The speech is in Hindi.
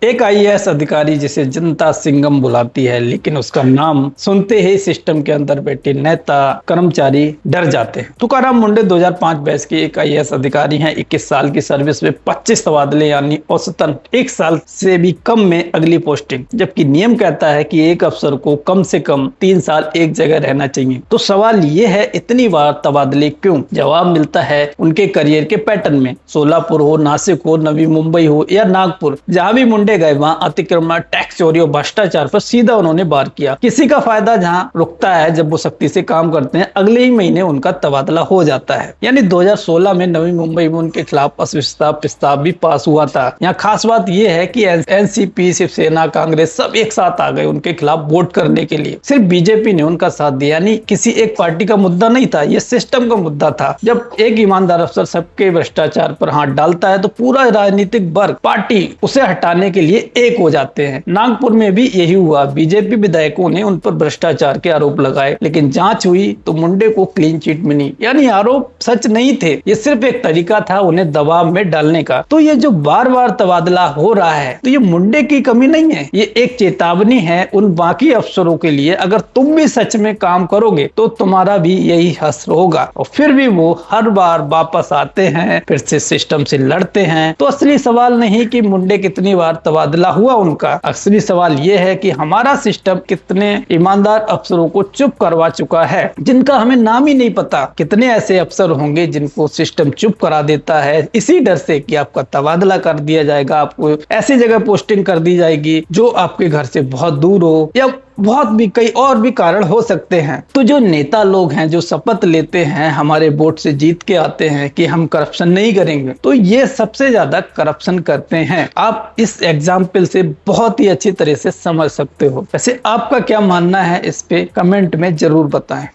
एक आईएएस अधिकारी जिसे जनता सिंघम बुलाती है, लेकिन उसका नाम सुनते ही सिस्टम के अंदर बैठे नेता कर्मचारी डर जाते हैं। तुकाराम मुंडे 2005 बैच के एक आईएएस अधिकारी हैं। 21 साल की सर्विस में 25 तबादले, यानी औसतन 1 साल से भी कम में अगली पोस्टिंग, जबकि नियम कहता है कि एक अफसर को कम से कम 3 साल एक जगह रहना चाहिए। तो सवाल ये है, इतनी बार तबादले क्यों? जवाब मिलता है उनके करियर के पैटर्न में। सोलापुर हो, नासिक हो, नवी मुंबई हो या नागपुर, जहां भी मुंडे गए वहां अतिक्रमण, टैक्स चोरी और भ्रष्टाचार पर सीधा उन्होंने वार किया। किसी का फायदा जहां रुकता है, जब वो सख्ती से काम करते हैं, अगले ही महीने उनका तबादला हो जाता है। यानी 2016 में नवी मुंबई में उनके खिलाफ अविश्वास प्रस्ताव भी पास हुआ था। यहाँ खास बात यह है कि एनसीपी, शिवसेना, कांग्रेस सब एक साथ आ गए उनके खिलाफ वोट करने के लिए। सिर्फ बीजेपी ने उनका साथ दिया, यानी किसी एक पार्टी का मुद्दा नहीं था, यह सिस्टम का मुद्दा था। जब एक ईमानदार अफसर सबके भ्रष्टाचार पर हाथ डालता है तो पूरा राजनीतिक वर्ग, पार्टी उसे हटाने के लिए एक हो जाते हैं। नागपुर में भी यही हुआ। बीजेपी विधायकों ने उन पर भ्रष्टाचार के आरोप लगाए, लेकिन जांच हुई तो मुंडे को क्लीन चिट मिली। यानी आरोप सच नहीं थे, ये सिर्फ एक तरीका था उन्हें दबाव में डालने का। तो ये जो बार बार तबादला हो रहा है, तो ये मुंडे की कमी नहीं है, ये एक चेतावनी है उन बाकी अफसरों के लिए। अगर तुम भी सच में काम करोगे तो तुम्हारा भी यही हश्र होगा। और फिर भी वो हर बार वापस आते हैं, फिर से सिस्टम से लड़ते हैं। तो असली सवाल नहीं कि मुंडे कितनी बार तबादला हुआ उनका, असली सवाल यह है कि हमारा सिस्टम कितने ईमानदार अफसरों को चुप करवा चुका है, जिनका हमें नाम ही नहीं पता। कितने ऐसे अफसर होंगे जिनको सिस्टम चुप करा देता है इसी डर से कि आपका तबादला कर दिया जाएगा, आपको ऐसी जगह पोस्टिंग कर दी जाएगी जो आपके घर से बहुत दूर हो, या बहुत भी कई और भी कारण हो सकते हैं। तो जो नेता लोग हैं, जो शपथ लेते हैं हमारे वोट से जीत के आते हैं कि हम करप्शन नहीं करेंगे, तो ये सबसे ज्यादा करप्शन करते हैं। आप इस एग्जाम्पल से बहुत ही अच्छी तरह से समझ सकते हो। वैसे आपका क्या मानना है, इस पे कमेंट में जरूर बताएं।